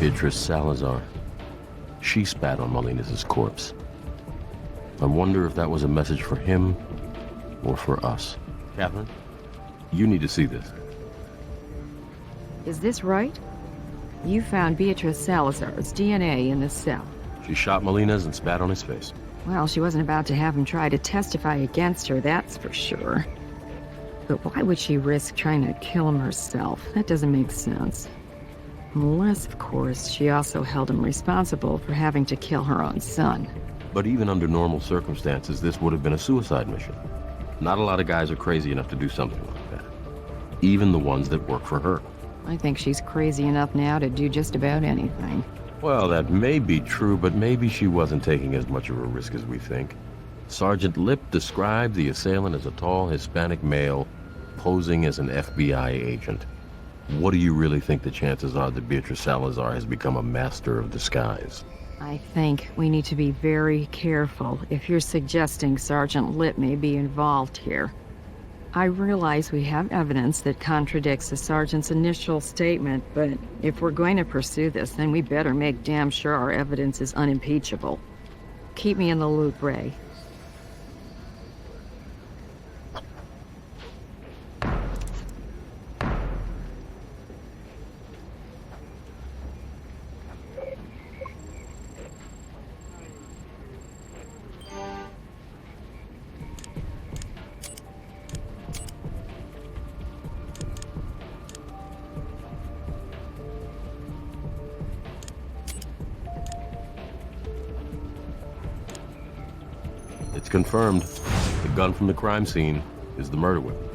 Beatrice Salazar. She spat on Molina's corpse. I wonder if that was a message for him or for us. Catherine, you need to see this. Is this right? You found Beatrice Salazar's DNA in the cell. She shot Molina's and spat on his face. Well, she wasn't about to have him try to testify against her, that's for sure. But why would she risk trying to kill him herself? That doesn't make sense. Unless, of course, she also held him responsible for having to kill her own son. But even under normal circumstances, this would have been a suicide mission. Not a lot of guys are crazy enough to do something like that. Even the ones that work for her. I think she's crazy enough now to do just about anything. Well, that may be true, but maybe she wasn't taking as much of a risk as we think. Sergeant Lip described the assailant as a tall Hispanic male posing as an FBI agent. What do you really think the chances are that Beatrice Salazar has become a master of disguise? I think we need to be very careful if you're suggesting Sergeant Lip may be involved here. I realize we have evidence that contradicts the sergeant's initial statement, but if we're going to pursue this, then we better make damn sure our evidence is unimpeachable. Keep me in the loop, Ray. It's confirmed. The gun from the crime scene is the murder weapon.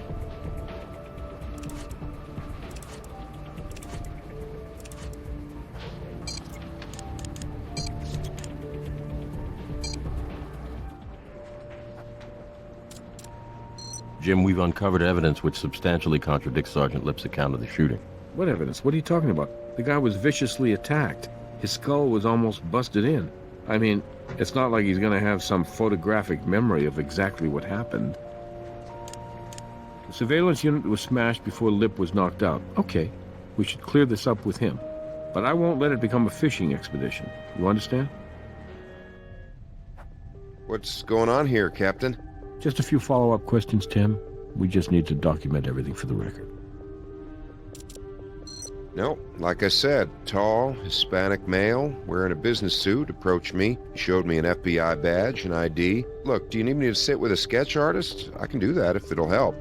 Jim, we've uncovered evidence which substantially contradicts Sergeant Lip's account of the shooting. What evidence? What are you talking about? The guy was viciously attacked. His skull was almost busted in. I mean, it's not like he's gonna have some photographic memory of exactly what happened. The surveillance unit was smashed before Lip was knocked out. Okay, we should clear this up with him. But I won't let it become a fishing expedition. You understand? What's going on here, Captain? Just a few follow-up questions, Tim. We just need to document everything for the record. No, like I said, tall, Hispanic male, wearing a business suit, approached me, showed me an FBI badge and ID. Look, do you need me to sit with a sketch artist? I can do that if it'll help.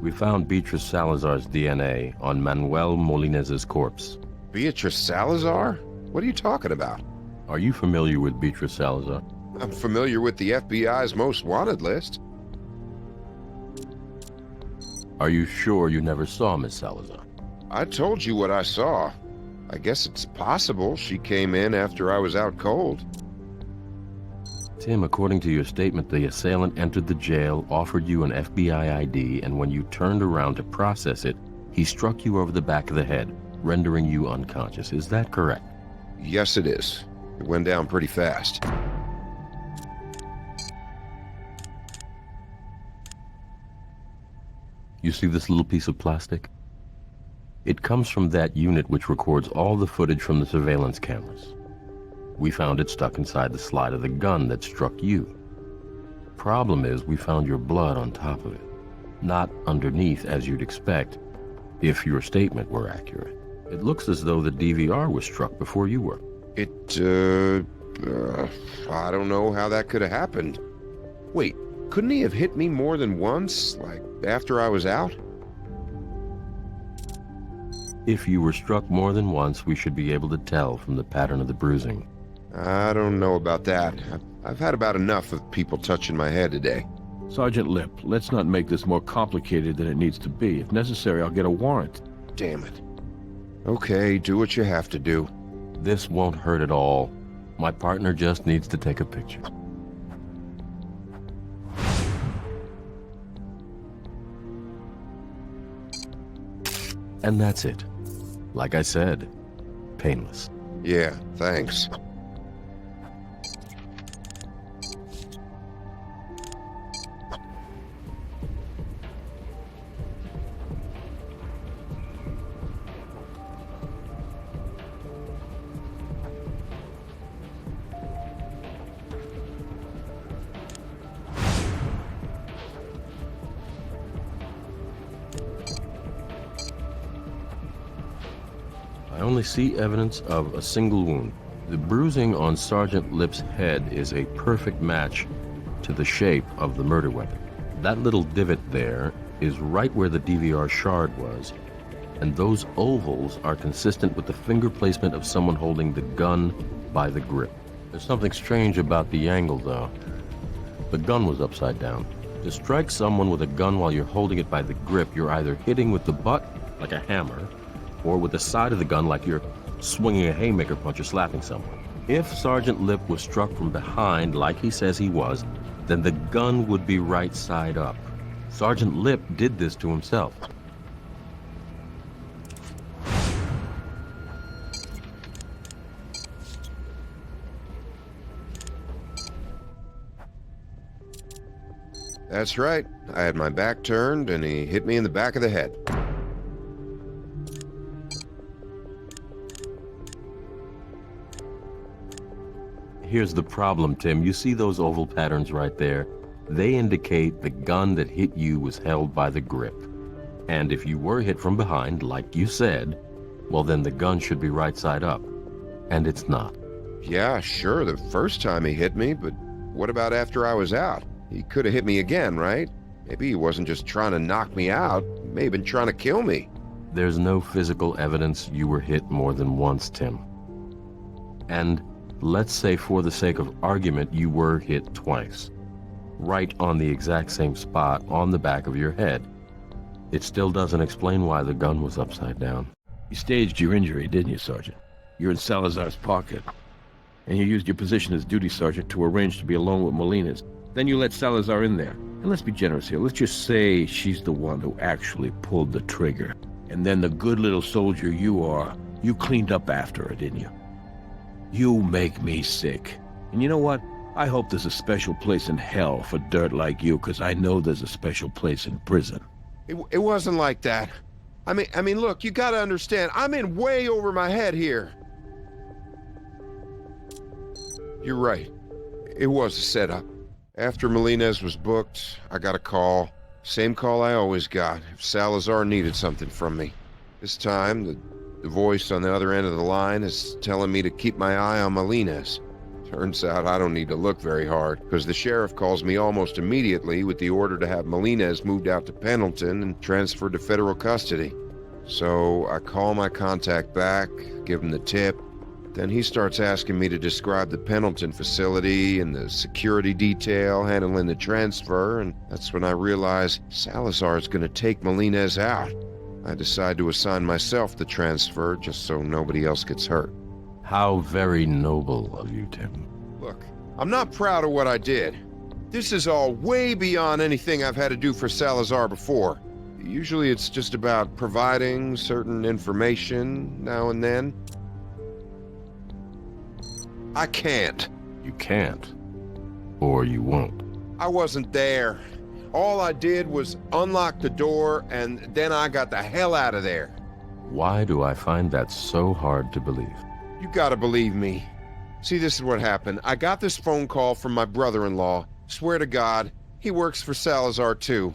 We found Beatrice Salazar's DNA on Manuel Molinez's corpse. Beatrice Salazar? What are you talking about? Are you familiar with Beatrice Salazar? I'm familiar with the FBI's most wanted list. Are you sure you never saw Miss Salazar? I told you what I saw. I guess it's possible she came in after I was out cold. Tim, according to your statement, the assailant entered the jail, offered you an FBI ID, and when you turned around to process it, he struck you over the back of the head, rendering you unconscious. Is that correct? Yes, it is. It went down pretty fast. You see this little piece of plastic? It comes from that unit which records all the footage from the surveillance cameras. We found it stuck inside the slide of the gun that struck you. Problem is, we found your blood on top of it, not underneath as you'd expect, if your statement were accurate. It looks as though the DVR was struck before you were. I don't know how that could have happened. Wait, couldn't he have hit me more than once, like after I was out? If you were struck more than once, we should be able to tell from the pattern of the bruising. I don't know about that. I've had about enough of people touching my head today. Sergeant Lip, let's not make this more complicated than it needs to be. If necessary, I'll get a warrant. Damn it. Okay, do what you have to do. This won't hurt at all. My partner just needs to take a picture. And that's it. Like I said, painless. Yeah, thanks. only see evidence of a single wound. The bruising on Sergeant Lip's head is a perfect match to the shape of the murder weapon. That little divot there is right where the DVR shard was, and those ovals are consistent with the finger placement of someone holding the gun by the grip. There's something strange about the angle, though. The gun was upside down. To strike someone with a gun while you're holding it by the grip, you're either hitting with the butt, like a hammer, or with the side of the gun like you're swinging a haymaker punch or slapping someone. If Sergeant Lip was struck from behind, like he says he was, then the gun would be right side up. Sergeant Lip did this to himself. That's right. I had my back turned, and he hit me in the back of the head. Here's the problem, Tim. You see those oval patterns right there? They indicate the gun that hit you was held by the grip. And if you were hit from behind, like you said, well, then the gun should be right side up. And it's not. Yeah, sure, the first time he hit me, but what about after I was out? He could have hit me again, right? Maybe he wasn't just trying to knock me out. He may have been trying to kill me. There's no physical evidence you were hit more than once, Tim. And let's say for the sake of argument, you were hit twice. Right on the exact same spot on the back of your head. It still doesn't explain why the gun was upside down. You staged your injury, didn't you, Sergeant? You're in Salazar's pocket. And you used your position as duty sergeant to arrange to be alone with Molina's. Then you let Salazar in there. And let's be generous here. Let's just say she's the one who actually pulled the trigger. And then the good little soldier you are, you cleaned up after her, didn't you? You make me sick. And you know what? I hope there's a special place in hell for dirt like you, because I know there's a special place in prison. It wasn't like that. I mean, look, you gotta understand, I'm in way over my head here. You're right. It was a setup. After Molina's was booked, I got a call. Same call I always got, if Salazar needed something from me. This time, the voice on the other end of the line is telling me to keep my eye on Molina's. Turns out I don't need to look very hard, because the sheriff calls me almost immediately with the order to have Molina's moved out to Pendleton and transferred to federal custody. So I call my contact back, give him the tip. Then he starts asking me to describe the Pendleton facility and the security detail handling the transfer, and that's when I realize Salazar's gonna take Molina's out. I decide to assign myself the transfer just so nobody else gets hurt. How very noble of you, Tim. Look, I'm not proud of what I did. This is all way beyond anything I've had to do for Salazar before. Usually it's just about providing certain information now and then. I can't. You can't. Or you won't. I wasn't there. All I did was unlock the door, and then I got the hell out of there. Why do I find that so hard to believe? You gotta believe me. See, this is what happened. I got this phone call from my brother-in-law. Swear to God, he works for Salazar too.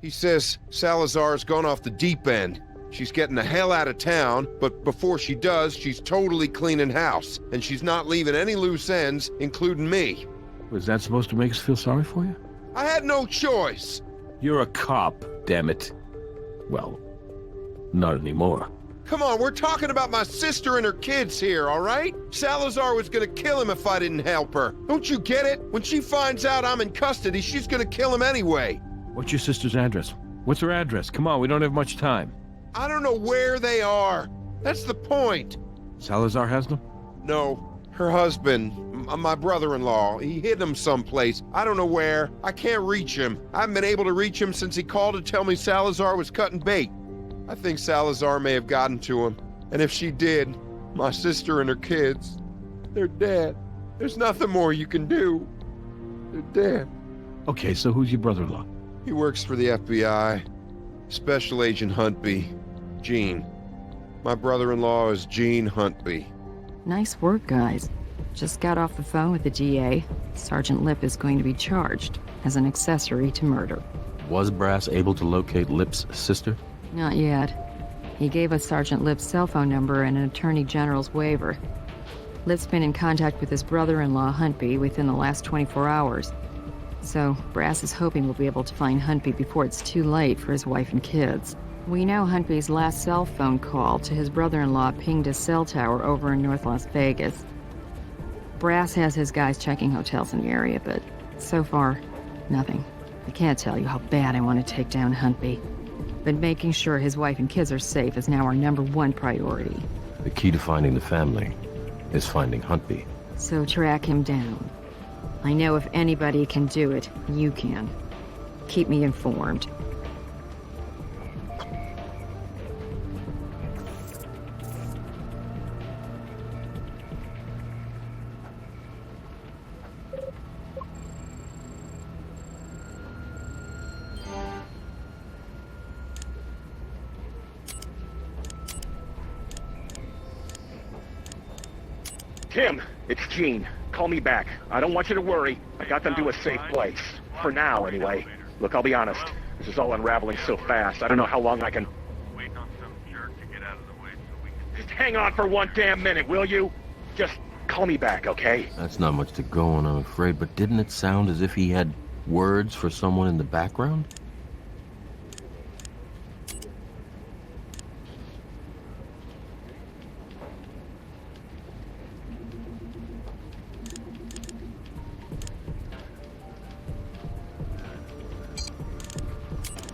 He says Salazar's gone off the deep end. She's getting the hell out of town, but before she does, she's totally cleaning house. And she's not leaving any loose ends, including me. Was that supposed to make us feel sorry for you? I had no choice. You're a cop, damn it. Well, not anymore. Come on, we're talking about my sister and her kids here, all right? Salazar was gonna kill him if I didn't help her. Don't you get it? When she finds out I'm in custody, she's gonna kill him anyway. What's your sister's address? What's her address? Come on, we don't have much time. I don't know where they are. That's the point. Salazar has them? No, her husband, my brother-in-law, he hid them someplace. I don't know where. I can't reach him. I haven't been able to reach him since he called to tell me Salazar was cutting bait. I think Salazar may have gotten to him. And if she did, my sister and her kids, they're dead. There's nothing more you can do. They're dead. Okay, so who's your brother-in-law? He works for the FBI. Special Agent Huntby. Gene. My brother-in-law is Gene Huntby. Nice work, guys. Just got off the phone with the DA. Sergeant Lip is going to be charged as an accessory to murder. Was Brass able to locate Lip's sister? Not yet. He gave us Sergeant Lip's cell phone number and an Attorney General's waiver. Lip's been in contact with his brother-in-law, Huntby, within the last 24 hours. So, Brass is hoping we'll be able to find Huntby before it's too late for his wife and kids. We know Huntby's last cell phone call to his brother-in-law pinged a cell tower over in North Las Vegas. Brass has his guys checking hotels in the area, but so far, nothing. I can't tell you how bad I want to take down Huntby. But making sure his wife and kids are safe is now our #1 priority. The key to finding the family is finding Huntby. So track him down. I know if anybody can do it, you can. Keep me informed. Tim, it's Gene. Call me back. I don't want you to worry. I got them to a safe place. For now, anyway. Look, I'll be honest. This is all unraveling so fast. I don't know how long I can... Waiting on some jerk to get out of the way so we can... Just hang on for one damn minute, will you? Just call me back, okay? That's not much to go on, I'm afraid, but didn't it sound as if he had words for someone in the background?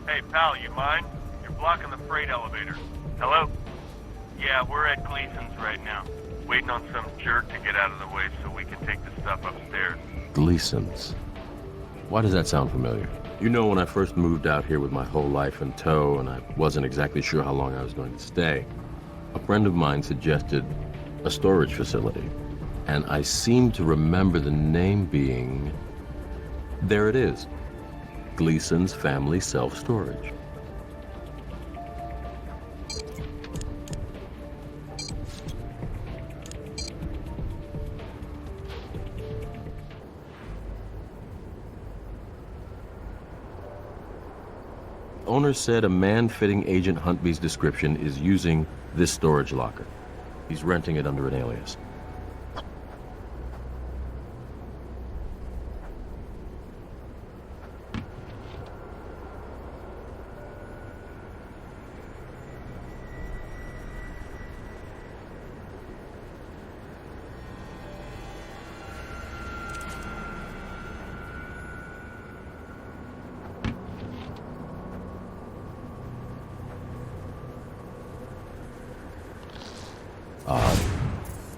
Hey, pal, you mind? You're blocking the freight elevator. Hello? Yeah, we're at Gleason's right now. Waiting on some jerk to get out of the way so we can take the stuff upstairs. Gleason's. Why does that sound familiar? You know, when I first moved out here with my whole life in tow and I wasn't exactly sure how long I was going to stay, a friend of mine suggested a storage facility. And I seem to remember the name being... There it is. Gleason's Family Self-Storage. Owner said a man fitting Agent Huntby's description is using this storage locker. He's renting it under an alias.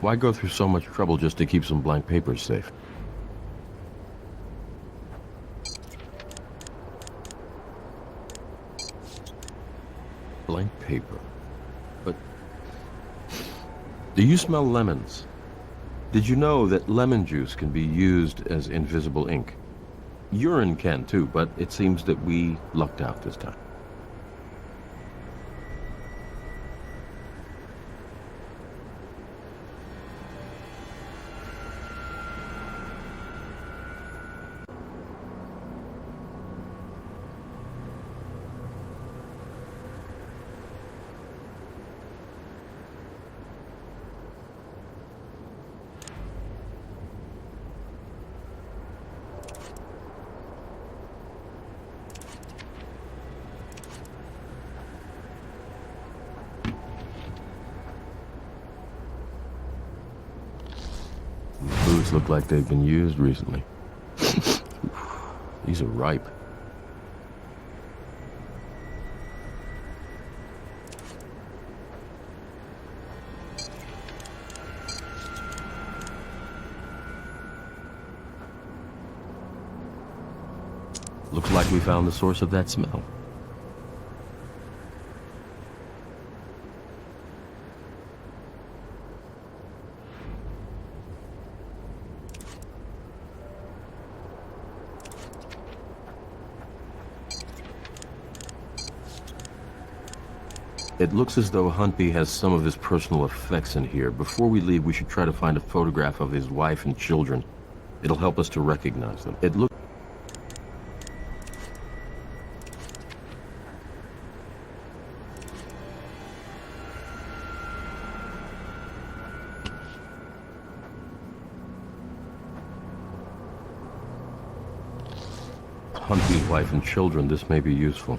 Why go through so much trouble just to keep some blank papers safe? Blank paper. But... do you smell lemons? Did you know that lemon juice can be used as invisible ink? Urine can too, but it seems that we lucked out this time. Boots look like they've been used recently. These are ripe. Looks like we found the source of that smell. It looks as though Huntby has some of his personal effects in here. Before we leave, we should try to find a photograph of his wife and children. It'll help us to recognize them. It looks... Huntley's wife and children, this may be useful.